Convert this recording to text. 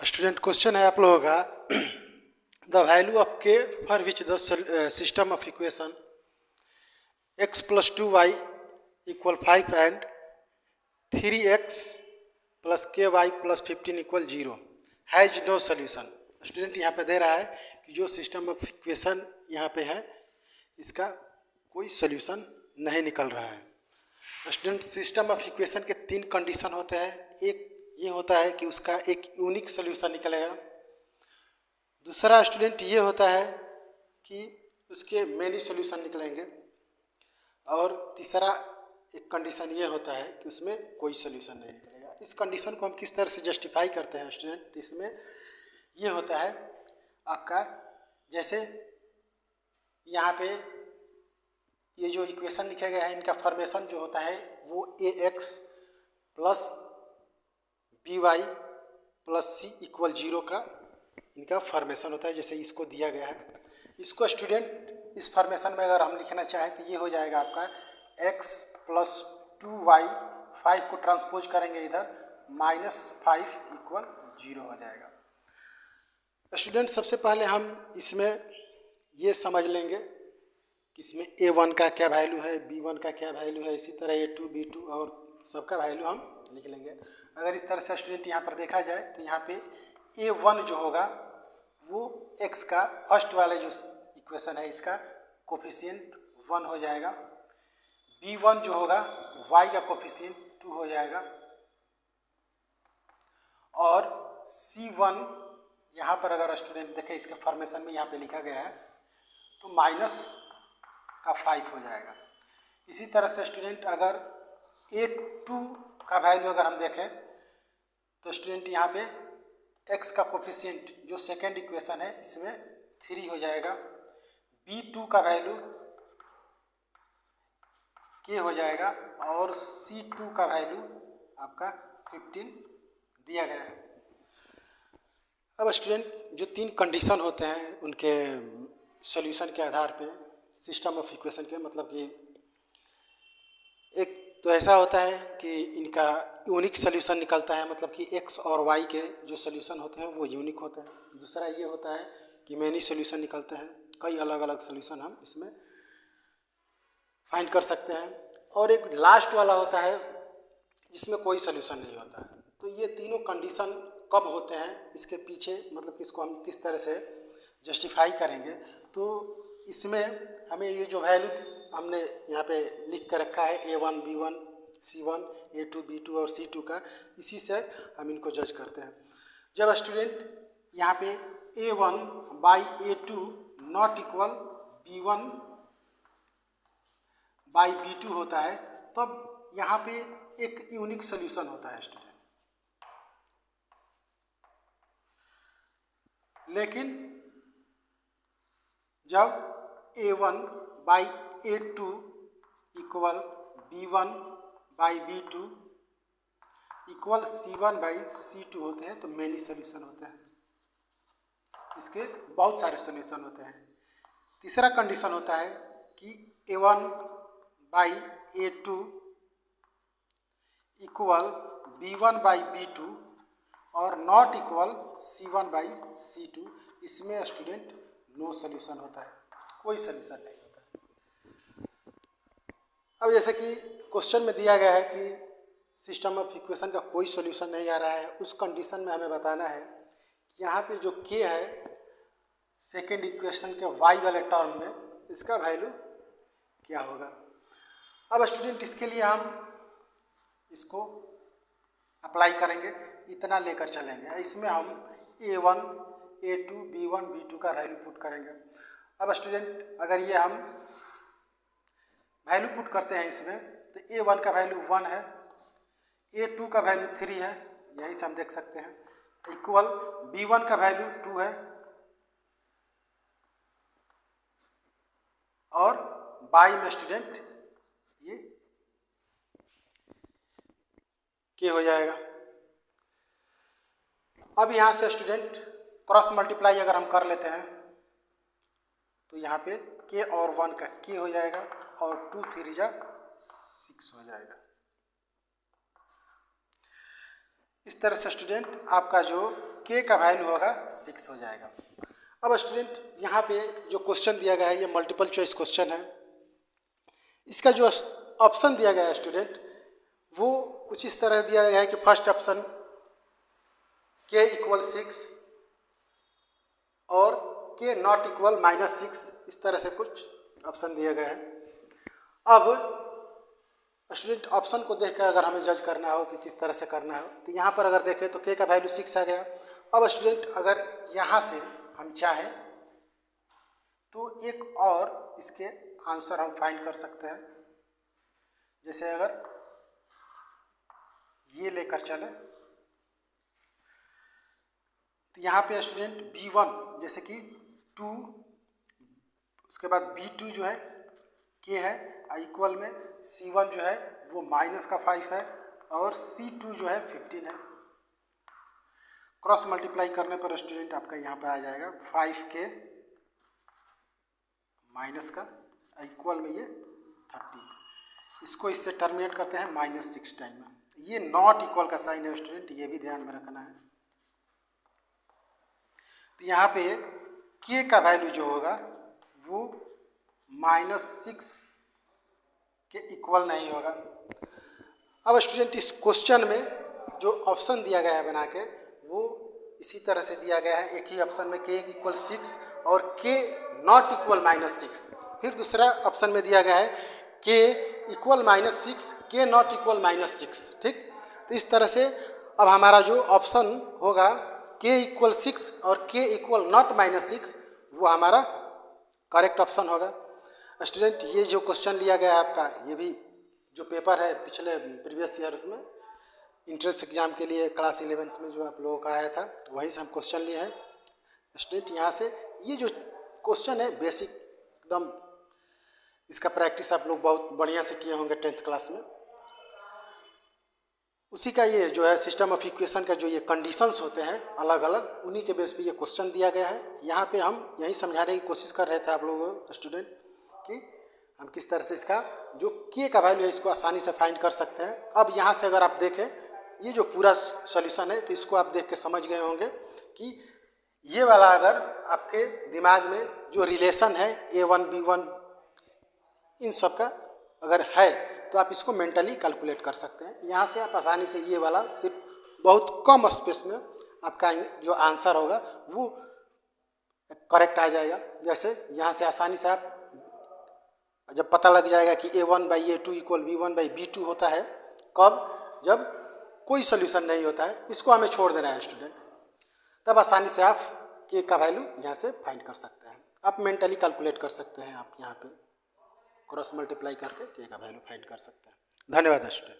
Student question है आप लोगों का the value of k for which the system of equation x plus 2y equal 5 and 3x plus k y plus 15 equal 0 has no solution. Student यहाँ पे दे रहा है कि जो सिस्टम ऑफ इक्वेशन यहाँ पे है इसका कोई सोल्यूशन नहीं निकल रहा है। स्टूडेंट सिस्टम ऑफ इक्वेशन के तीन कंडीशन होते हैं। एक ये होता है कि उसका एक यूनिक सोल्यूशन निकलेगा। दूसरा स्टूडेंट ये होता है कि उसके मेनी सोल्यूशन निकलेंगे। और तीसरा एक कंडीशन ये होता है कि उसमें कोई सोल्यूशन नहीं निकलेगा। इस कंडीशन को हम किस तरह से जस्टिफाई करते हैं स्टूडेंट, तो इसमें ये होता है आपका, जैसे यहाँ पे ये जो इक्वेशन लिखे गए हैं इनका फॉर्मेशन जो होता है वो ax plus b y plus c equal 0 का इनका फॉर्मेशन होता है। जैसे इसको दिया गया है, इसको स्टूडेंट इस फॉर्मेशन में अगर हम लिखना चाहें तो ये हो जाएगा आपका x प्लस 2y, 5 को ट्रांसपोज करेंगे इधर, -5 इक्वल 0 हो जाएगा। स्टूडेंट सबसे पहले हम इसमें ये समझ लेंगे कि इसमें a1 का क्या वैल्यू है, b1 का क्या वैल्यू है, इसी तरह a2 b2 और सबका वैल्यू हम लिख लेंगे। अगर इस तरह से स्टूडेंट यहाँ पर देखा जाए तो यहाँ पे a1 जो होगा वो x का फर्स्ट वाले जो इक्वेशन है इसका कोफिशिएंट 1 हो जाएगा। b1 जो होगा y का कोफिशिएंट 2 हो जाएगा। और c1 यहाँ पर अगर स्टूडेंट देखें इसके फॉर्मेशन में यहाँ पे लिखा गया है तो माइनस का 5 हो जाएगा। इसी तरह से स्टूडेंट अगर a2 का वैल्यू अगर हम देखें तो स्टूडेंट यहाँ पे x का कोफिशिएंट जो सेकेंड इक्वेशन है इसमें 3 हो जाएगा। b2 का वैल्यू k हो जाएगा और c2 का वैल्यू आपका 15 दिया गया है। अब स्टूडेंट जो तीन कंडीशन होते हैं उनके सॉल्यूशन के आधार पे सिस्टम ऑफ इक्वेशन के, मतलब कि एक तो ऐसा होता है कि इनका यूनिक सोल्यूशन निकलता है, मतलब कि x और y के जो सोल्यूशन होते हैं वो यूनिक होते हैं। दूसरा ये होता है कि मेनी सोल्यूशन निकलते हैं, कई अलग अलग सोल्यूशन हम इसमें फाइंड कर सकते हैं। और एक लास्ट वाला होता है जिसमें कोई सोल्यूशन नहीं होता है। तो ये तीनों कंडीशन कब होते हैं इसके पीछे, मतलब कि इसको हम किस तरह से जस्टिफाई करेंगे, तो इसमें हमें ये जो वैल्यू हमने यहाँ पे लिख कर रखा है a1 b1 c1 a2 b2 और c2 का, इसी से हम इनको जज करते हैं। जब स्टूडेंट यहाँ पे a1 by a2 not equal b1 by b2 होता है तब यहाँ पे एक यूनिक सोल्यूशन होता है स्टूडेंट। लेकिन जब a1 by a2 equal b1 by b2 equal c1 by c2 होते हैं तो मेनी सोल्यूशन होते हैं। इसके बहुत सारे सोल्यूशन होते हैं। तीसरा कंडीशन होता है कि a1 by a2 equal b1 by b2 और not equal c1 by c2, इसमें स्टूडेंट नो सोल्यूशन होता है, कोई सोल्यूशन नहीं होता है। अब जैसे कि क्वेश्चन में दिया गया है कि सिस्टम ऑफ इक्वेशन का कोई सोल्यूशन नहीं आ रहा है, उस कंडीशन में हमें बताना है कि यहाँ पे जो k है सेकेंड इक्वेशन के y वाले टर्म में इसका वैल्यू क्या होगा। अब स्टूडेंट इसके लिए हम इसको अप्लाई करेंगे, इतना लेकर चलेंगे। इसमें हम a1 a2 b1 b2 का वैल्यू पुट करेंगे। अब स्टूडेंट अगर ये हम वैल्यू पुट करते हैं इसमें तो a1 का वैल्यू 1 है, a2 का वैल्यू 3 है, यही से हम देख सकते हैं, इक्वल b1 का वैल्यू 2 है और बाई में स्टूडेंट ये k हो जाएगा। अब यहाँ से स्टूडेंट क्रॉस मल्टीप्लाई अगर हम कर लेते हैं तो यहाँ पे k और 1 का k हो जाएगा और 2 3 जा 6 हो जाएगा। इस तरह से स्टूडेंट आपका जो k का वैल्यू होगा 6 हो जाएगा। अब स्टूडेंट यहाँ पे जो क्वेश्चन दिया गया है ये मल्टीपल चॉइस क्वेश्चन है। इसका जो ऑप्शन दिया गया है स्टूडेंट वो कुछ इस तरह दिया गया है कि फर्स्ट ऑप्शन k इक्वल 6 और k नॉट इक्वल -6, इस तरह से कुछ ऑप्शन दिया गया है। अब स्टूडेंट ऑप्शन को देखकर अगर हमें जज करना हो कि किस तरह से करना है तो यहाँ पर अगर देखें तो k का वैल्यू 6 आ गया। अब स्टूडेंट अगर यहाँ से हम चाहें तो एक और इसके आंसर हम फाइंड कर सकते हैं। जैसे अगर ये लेकर चले तो यहाँ पे स्टूडेंट b1 जैसे कि 2, उसके बाद b2 जो है k है इक्वल में c1 जो है वो -5 है और c2 जो है 15 है। क्रॉस मल्टीप्लाई करने पर स्टूडेंट आपका यहाँ पर आ जाएगा 5k माइनस का इक्वल में ये 30। इसको इससे टर्मिनेट करते हैं -6 टाइम में। ये नॉट इक्वल का साइन है स्टूडेंट, ये भी ध्यान में रखना है। तो यहाँ पे k का वैल्यू जो होगा वो -6 के इक्वल नहीं होगा। अब स्टूडेंट इस क्वेश्चन में जो ऑप्शन दिया गया है बना के वो इसी तरह से दिया गया है। एक ही ऑप्शन में k इक्वल 6 और k नॉट इक्वल -6। फिर दूसरा ऑप्शन में दिया गया है k equal -6 k not equal -6। ठीक, तो इस तरह से अब हमारा जो ऑप्शन होगा k इक्वल 6 और k इक्वल नॉट -6 वो हमारा करेक्ट ऑप्शन होगा। स्टूडेंट ये जो क्वेश्चन लिया गया है आपका, ये भी जो पेपर है पिछले प्रीवियस ईयर में इंट्रेंस एग्जाम के लिए क्लास 11th में जो आप लोगों का आया था वहीं से हम क्वेश्चन लिए हैं। स्टूडेंट यहाँ से ये जो क्वेश्चन है बेसिक एकदम, इसका प्रैक्टिस आप लोग बहुत बढ़िया से किए होंगे 10th क्लास में। उसी का ये जो है सिस्टम ऑफ इक्वेशन का जो ये कंडीशंस होते हैं अलग अलग, उन्हीं के बेस पे ये क्वेश्चन दिया गया है। यहाँ पे हम यही समझाने की कोशिश कर रहे थे आप लोगों को स्टूडेंट कि हम किस तरह से इसका जो k का वैल्यू है इसको आसानी से फाइंड कर सकते हैं। अब यहाँ से अगर आप देखें ये जो पूरा सॉल्यूशन है तो इसको आप देख के समझ गए होंगे कि ये वाला अगर आपके दिमाग में जो रिलेशन है a1 b1 इन सब का अगर है तो आप इसको मेंटली कैलकुलेट कर सकते हैं। यहाँ से आप आसानी से ये वाला सिर्फ बहुत कम स्पेस में आपका जो आंसर होगा वो करेक्ट आ जाएगा। जैसे यहाँ से आसानी से आप जब पता लग जाएगा कि a1/a2 इक्वल b1/b2 होता है, कब? जब कोई सोल्यूशन नहीं होता है, इसको हमें छोड़ देना है स्टूडेंट, तब आसानी से आप k का वैल्यू यहाँ से फाइंड कर सकते हैं। आप मेंटली कैलकुलेट कर सकते हैं, आप यहाँ पे क्रॉस मल्टीप्लाई करके k का वैल्यू फाइंड कर सकते हैं। धन्यवाद स्टूडेंट।